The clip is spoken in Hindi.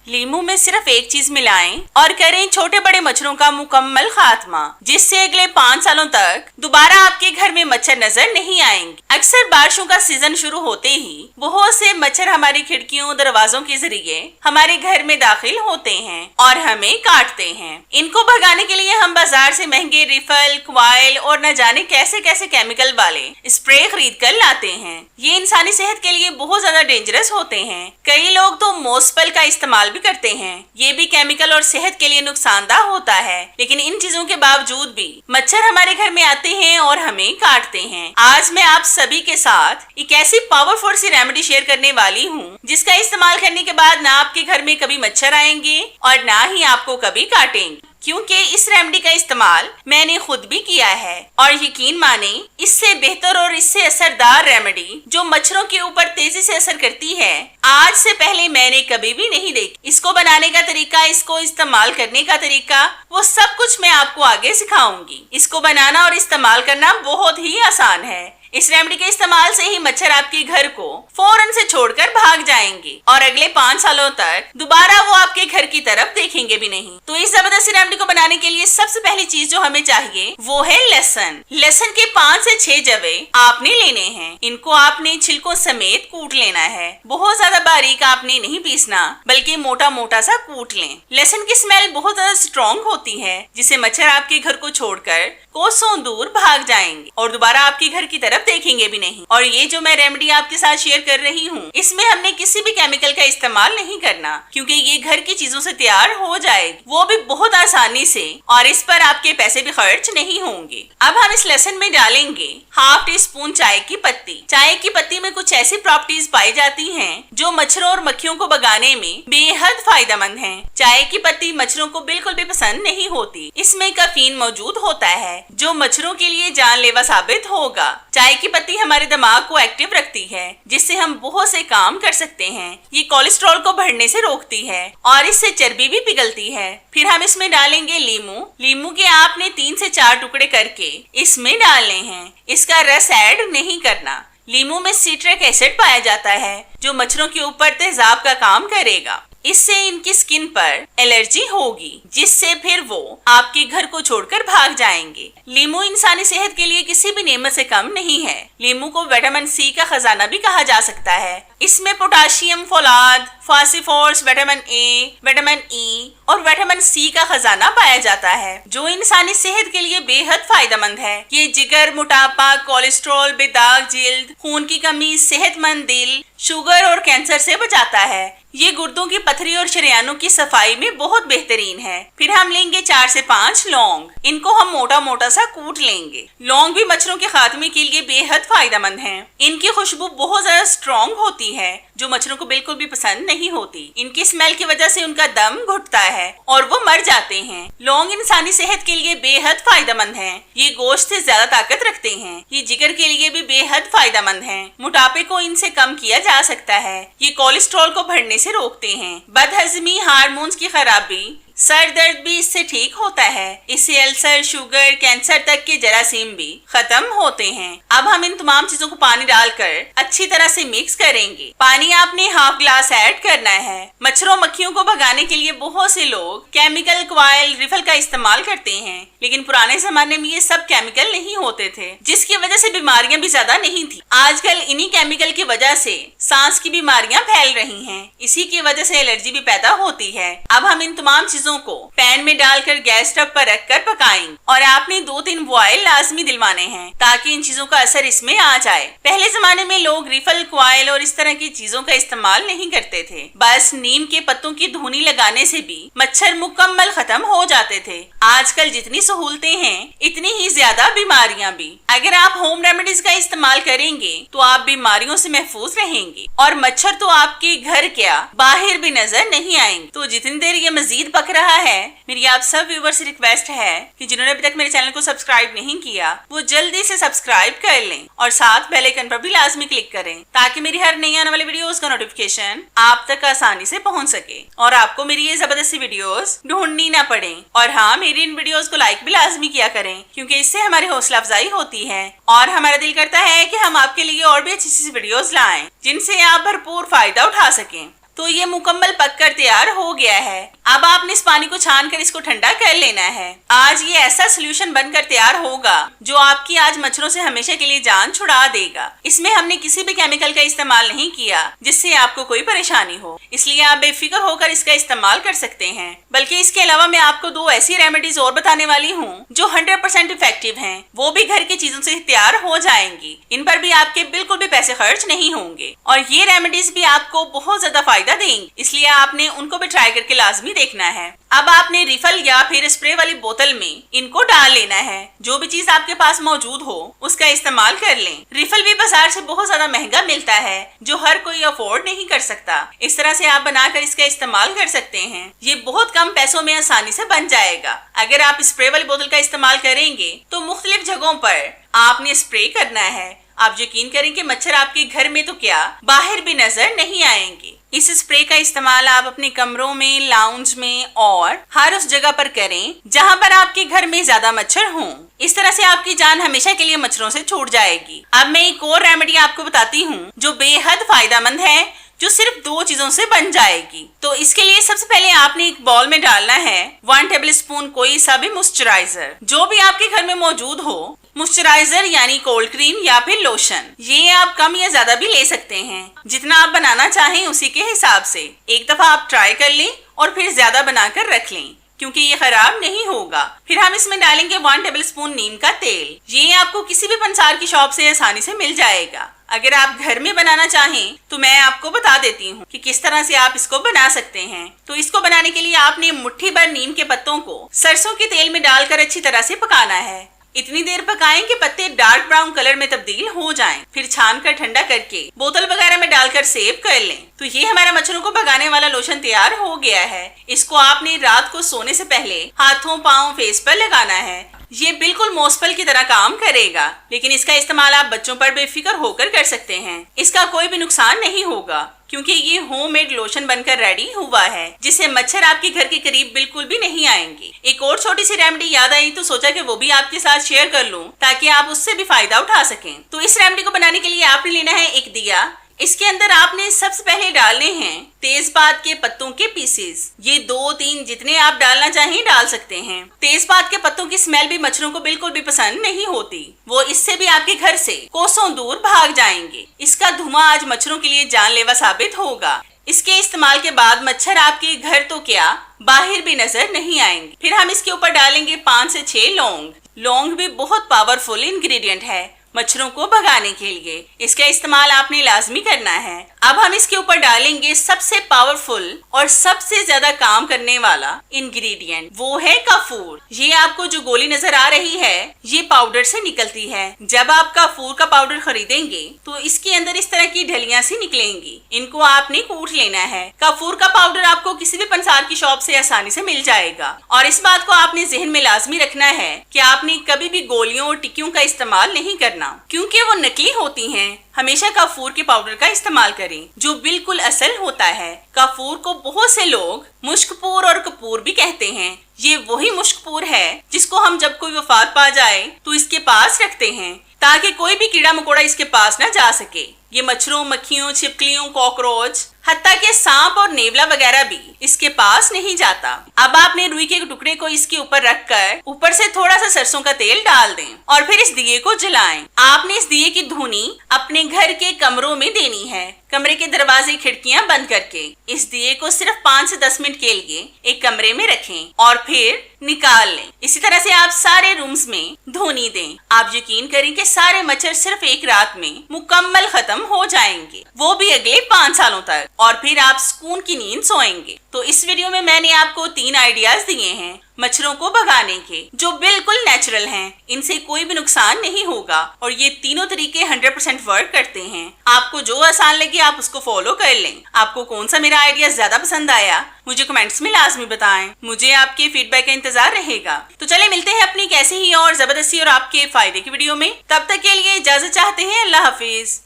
लीमू में सिर्फ एक चीज मिलाएं और करें छोटे बड़े मच्छरों का मुकम्मल खात्मा, जिससे अगले 5 सालों तक दोबारा आपके घर में मच्छर नजर नहीं आएंगे। अक्सर बारिशों का सीजन शुरू होते ही बहुत से मच्छर हमारी खिड़कियों दरवाजों के जरिए हमारे घर में दाखिल होते हैं और हमें काटते हैं। इनको भगाने के लिए हम बाजार से महंगे रिफल, क्वाइल और न जाने कैसे कैसे केमिकल वाले स्प्रे खरीद कर लाते हैं। ये इंसानी सेहत के लिए बहुत ज्यादा डेंजरस होते हैं। कई लोग तो मोस्पल का इस्तेमाल भी करते हैं। ये भी केमिकल और सेहत के लिए नुकसानदायक होता है, लेकिन इन चीजों के बावजूद भी मच्छर हमारे घर में आते हैं और हमें काटते हैं। आज मैं आप सभी के साथ एक ऐसी पावरफुल सी रेमेडी शेयर करने वाली हूँ जिसका इस्तेमाल करने के बाद ना आपके घर में कभी मच्छर आएंगे और ना ही आपको कभी काटेंगे, क्योंकि इस रेमेडी का इस्तेमाल मैंने खुद भी किया है और यकीन माने इससे बेहतर और इससे असरदार रेमेडी जो मच्छरों के ऊपर तेजी से असर करती है आज से पहले मैंने कभी भी नहीं देखी। इसको बनाने का तरीका, इसको इस्तेमाल करने का तरीका, वो सब कुछ मैं आपको आगे सिखाऊंगी। इसको बनाना और इस्तेमाल करना बहुत ही आसान है। इस रेमेडी के इस्तेमाल से ही मच्छर आपके घर को फौरन से छोड़कर भाग जाएंगे और अगले 5 सालों तक दोबारा वो आपके घर की तरफ देखेंगे भी नहीं। तो इस जबरदस्त रेमेडी को बनाने के लिए सबसे पहली चीज जो हमें चाहिए वो है लहसुन। लहसुन के 5 से 6 जवे आपने लेने हैं। इनको आपने छिलकों समेत कूट लेना है। बहुत ज्यादा बारीक आपने नहीं पीसना, बल्कि मोटा मोटा सा कूट लें। लहसुन की स्मेल बहुत ज्यादा स्ट्रॉन्ग होती है, जिससे मच्छर आपके घर को छोड़कर कोसों दूर भाग जाएंगे और दोबारा आपके घर की तरफ देखेंगे भी नहीं। और ये जो मैं रेमेडी आपके साथ शेयर कर रही हूँ, इसमें हमने किसी भी केमिकल का इस्तेमाल नहीं करना, क्योंकि ये घर की चीजों से तैयार हो जाएगी, वो भी बहुत आसानी से, और इस पर आपके पैसे भी खर्च नहीं होंगे। अब हम इस लहसुन में डालेंगे ½ टीस्पून चाय की पत्ती। चाय की पत्ती में कुछ ऐसी प्रॉपर्टीज पाई जाती हैं जो मच्छरों और मक्खियों को भगाने में बेहद फायदेमंद हैं। चाय की पत्ती मच्छरों को बिल्कुल भी पसंद नहीं होती। इसमें कैफीन मौजूद होता है जो मच्छरों के लिए जानलेवा साबित होगा। चाय की पत्ती हमारे दिमाग को एक्टिव रखती है, जिससे हम बहुत से काम कर सकते हैं। ये कोलेस्ट्रॉल को बढ़ने से रोकती है और इससे चर्बी भी पिघलती है। फिर हम इसमें डालेंगे लीमू। लीमू के आपने 3 से 4 टुकड़े करके इसमें डालने हैं। इसका रस ऐड नहीं करना। लीमू में सिट्रिक एसिड पाया जाता है जो मच्छरों के ऊपर तेजाब का काम करेगा। इससे इनकी स्किन पर एलर्जी होगी, जिससे फिर वो आपके घर को छोड़कर भाग जाएंगे। लीमू इंसानी सेहत के लिए किसी भी नेमत से कम नहीं है। लीमू को विटामिन सी का खजाना भी कहा जा सकता है। इसमें पोटाशियम, फोलाद, phosphorus, vitamin A, vitamin E और विटामिन सी का खजाना पाया जाता है, जो इंसानी सेहत के लिए बेहद फायदेमंद है। ये जिगर, मोटापा, कोलेस्ट्रॉल, बेदाग जिल्द, खून की कमी, सेहतमंद दिल, शुगर और कैंसर से बचाता है। ये गुर्दों की पथरी और शरियानों की सफाई में बहुत बेहतरीन है। फिर हम लेंगे 4 से 5 लौंग। इनको हम मोटा मोटा सा कूट लेंगे। लौंग भी मच्छरों के खात्मे के लिए बेहद फायदेमंद हैं। इनकी खुशबू बहुत ज्यादा स्ट्रॉन्ग होती है, जो मच्छरों को बिल्कुल भी पसंद नहीं होती। इनकी स्मेल की वजह से उनका दम घुटता है और वो मर जाते हैं। लौंग इंसानी सेहत के लिए बेहद फायदेमंद है। ये गोश्त से ज्यादा ताकत रखते हैं। ये जिगर के लिए भी बेहद फायदेमंद है। मोटापे को इनसे कम किया जा सकता है। ये कोलेस्ट्रॉल को बढ़ने से रोकते हैं। बदहजमी, हार्मोन्स की खराबी, सर दर्द भी इससे ठीक होता है। इससे अल्सर, शुगर, कैंसर तक के जरासीम भी खत्म होते हैं। अब हम इन तमाम चीजों को पानी डालकर अच्छी तरह से मिक्स करेंगे। पानी आपने ½ ग्लास ऐड करना है। मच्छरों मक्खियों को भगाने के लिए बहुत से लोग केमिकल, क्वाइल, रिफल का इस्तेमाल करते हैं, लेकिन पुराने जमाने में ये सब केमिकल नहीं होते थे, जिसकी वजह से बीमारियां भी ज्यादा नहीं थी। आजकल इन्हीं केमिकल की वजह से सांस की बीमारियां फैल रही हैं। इसी की वजह से एलर्जी भी पैदा होती है। अब हम इन तमाम चीजों को पैन में डालकर गैस स्टव पर रखकर पकाएंगे और आपने 2-3 बॉयल लाजमी दिलवाने हैं, ताकि इन चीजों का असर इसमें आ जाए। पहले जमाने में लोग रिफल, क्वाइल और इस तरह की चीजों का इस्तेमाल नहीं करते थे। बस नीम के पत्तों की धुनी लगाने से भी मच्छर मुकम्मल खत्म हो जाते थे। आजकल जितनी सहूलतें हैं, इतनी ही ज्यादा बीमारियां भी। अगर आप होम रेमेडीज का इस्तेमाल करेंगे तो आप बीमारियों से महफूज रहेंगे और मच्छर तो आपके घर क्या बाहर भी नजर नहीं आएंगे। तो जितनी देर ये मजीद पक रहा है, मेरी आप सब व्यूअर्स से रिक्वेस्ट है कि जिन्होंने अभी तक मेरे चैनल को सब्सक्राइब नहीं किया, वो जल्दी से सब्सक्राइब कर लें और साथ बेल आइकन पर भी लाजमी क्लिक करें, ताकि मेरी हर नई आने वाली वीडियोस का नोटिफिकेशन आप तक आसानी से पहुंच सके और आपको मेरी ये जबरदस्ती वीडियोस ढूंढनी ना पड़े। और हाँ, मेरी इन वीडियोस को लाइक भी लाजमी किया करें, क्योंकि इससे हमारी हौसला अफजाई होती है और हमारा दिल करता है कि हम आपके लिए और भी अच्छी वीडियोस लाएं, जिनसे आप भरपूर फायदा उठा सकें। तो ये मुकम्मल पककर तैयार हो गया है। अब आपने इस पानी को छान कर इसको ठंडा कर लेना है। आज ये ऐसा सोल्यूशन बनकर तैयार होगा जो आपकी आज मच्छरों से हमेशा के लिए जान छुड़ा देगा। इसमें हमने किसी भी केमिकल का इस्तेमाल नहीं किया जिससे आपको कोई परेशानी हो, इसलिए आप बेफिक्र होकर इसका इस्तेमाल कर सकते हैं। बल्कि इसके अलावा मैं आपको 2 ऐसी रेमेडीज और बताने वाली हूँ जो 100% इफेक्टिव हैं, वो भी घर की चीजों से तैयार हो जाएंगी। इन पर भी आपके बिल्कुल भी पैसे खर्च नहीं होंगे और ये रेमेडीज भी आपको बहुत ज्यादा फायदा देंगी, इसलिए आपने उनको भी ट्राई करके लाजमी देखना है। अब आपने रिफल या फिर स्प्रे वाली बोतल में इनको डाल लेना है। जो भी चीज आपके पास मौजूद हो उसका इस्तेमाल कर लें। रिफल भी बाजार से बहुत ज्यादा महंगा मिलता है जो हर कोई अफोर्ड नहीं कर सकता। इस तरह से आप बनाकर इसका इस्तेमाल कर सकते हैं। ये बहुत कम पैसों में आसानी से बन जाएगा। अगर आप स्प्रे वाली बोतल का इस्तेमाल करेंगे तो मुख्तलिफ जगहों पर आपने स्प्रे करना है। आप यकीन करें कि मच्छर आपके घर में तो क्या बाहर भी नजर नहीं आएंगे। इस स्प्रे का इस्तेमाल आप अपने कमरों में, लाउंज में और हर उस जगह पर करें जहां पर आपके घर में ज्यादा मच्छर हों। इस तरह से आपकी जान हमेशा के लिए मच्छरों से छूट जाएगी। अब मैं एक और रेमेडी आपको बताती हूँ जो बेहद फायदेमंद है, जो सिर्फ 2 चीजों से बन जाएगी। तो इसके लिए सबसे पहले आपने एक बाउल में डालना है 1 टेबलस्पून कोई सा भी मॉइस्चराइजर, जो भी आपके घर में मौजूद हो। मॉइस्चराइजर यानी कोल्ड क्रीम या फिर लोशन, ये आप कम या ज्यादा भी ले सकते हैं, जितना आप बनाना चाहें उसी के हिसाब से। एक दफा आप ट्राई कर लें और फिर ज्यादा बनाकर रख लें क्योंकि ये खराब नहीं होगा। फिर हम इसमें डालेंगे 1 टेबलस्पून नीम का तेल। ये आपको किसी भी पंसार की शॉप से आसानी से मिल जाएगा। अगर आप घर में बनाना चाहें तो मैं आपको बता देती हूँ कि किस तरह से आप इसको बना सकते हैं। तो इसको बनाने के लिए आपने मुट्ठी भर नीम के पत्तों को सरसों के तेल में डालकर अच्छी तरह से पकाना है। इतनी देर पकाएं कि पत्ते डार्क ब्राउन कलर में तब्दील हो जाएं। फिर छान कर ठंडा करके बोतल वगैरह में डालकर सेव कर लें। तो ये हमारा मच्छरों को भगाने वाला लोशन तैयार हो गया है। इसको आपने रात को सोने से पहले हाथों, पाँव, फेस पर लगाना है। ये बिल्कुल मॉस्पल की तरह काम करेगा, लेकिन इसका इस्तेमाल आप बच्चों पर बेफिक्र होकर कर सकते हैं। इसका कोई भी नुकसान नहीं होगा क्योंकि ये होममेड लोशन बनकर रेडी हुआ है, जिससे मच्छर आपके घर के करीब बिल्कुल भी नहीं आएंगे। एक और छोटी सी रेमेडी याद आई तो सोचा कि वो भी आपके साथ शेयर कर लूं ताकि आप उससे भी फायदा उठा सकें। तो इस रेमेडी को बनाने के लिए आपने लेना है एक दिया। इसके अंदर आपने सबसे पहले डालने हैं तेजपात के पत्तों के पीसेस। ये 2-3 जितने आप डालना चाहें डाल सकते हैं। तेजपात के पत्तों की स्मेल भी मच्छरों को बिल्कुल भी पसंद नहीं होती। वो इससे भी आपके घर से कोसों दूर भाग जाएंगे। इसका धुआं आज मच्छरों के लिए जानलेवा साबित होगा। इसके इस्तेमाल के बाद मच्छर आपके घर तो क्या बाहर भी नजर नहीं आएंगे। फिर हम इसके ऊपर डालेंगे 5 से 6 लौंग। लौंग भी बहुत पावरफुल इंग्रेडिएंट है मच्छरों को भगाने के लिए। इसका इस्तेमाल आपने लाजमी करना है। अब हम इसके ऊपर डालेंगे सबसे पावरफुल और सबसे ज्यादा काम करने वाला इंग्रेडिएंट, वो है कपूर। ये आपको जो गोली नजर आ रही है ये पाउडर से निकलती है। जब आप कपूर का पाउडर खरीदेंगे तो इसके अंदर इस तरह की ढलियां सी निकलेंगी। इनको आपने कूट लेना है। कपूर का पाउडर आपको किसी भी पंसार की शॉप से आसानी से मिल जाएगा। और इस बात को आपने जहन में लाजमी रखना है कि आपने कभी भी गोलियों और टिक्कियों का इस्तेमाल नहीं करना क्योंकि वो नकली होती हैं। हमेशा कपूर के पाउडर का इस्तेमाल करें जो बिल्कुल असल होता है। कपूर को बहुत से लोग मुश्कपूर और कपूर भी कहते हैं। ये वही मुश्कपूर है जिसको हम जब कोई वफात पा जाए तो इसके पास रखते हैं ताकि कोई भी कीड़ा मकोड़ा इसके पास न जा सके। ये मच्छरों, मक्खियों, छिपकलियों, कॉकरोच, हत्ता के सांप और नेवला वगैरह भी इसके पास नहीं जाता। अब आपने रुई के टुकड़े को इसके ऊपर रखकर ऊपर से थोड़ा सा सरसों का तेल डाल दें और फिर इस दिए को जलाएं। आपने इस दिए की धुनी अपने घर के कमरों में देनी है, कमरे के दरवाजे, खिड़कियां बंद करके। इस दिए को सिर्फ 5 से 10 मिनट के लिए एक कमरे में रखें और फिर निकाल लें। इसी तरह से आप सारे रूम्स में धुनी दें। आप यकीन करें कि सारे मच्छर सिर्फ एक रात में मुकम्मल खत्म हो जाएंगे, वो भी अगले 5 सालों तक, और फिर आप सुकून की नींद सोएंगे। तो इस वीडियो में मैंने आपको 3 आइडियाज दिए हैं मच्छरों को भगाने के जो बिल्कुल नेचुरल हैं। इनसे कोई भी नुकसान नहीं होगा और ये तीनों तरीके 100% वर्क करते हैं। आपको जो आसान लगे आप उसको फॉलो कर लें। आपको कौन सा मेरा आइडिया ज्यादा पसंद आया मुझे कमेंट्स में लाजमी बताएं। मुझे आपके फीडबैक का इंतजार रहेगा। तो चले मिलते हैं अपनी कैसे ही और जबरदस्ती और आपके फायदे की वीडियो में। तब तक के लिए इजाजत चाहते हैं। अल्लाह हाफिज।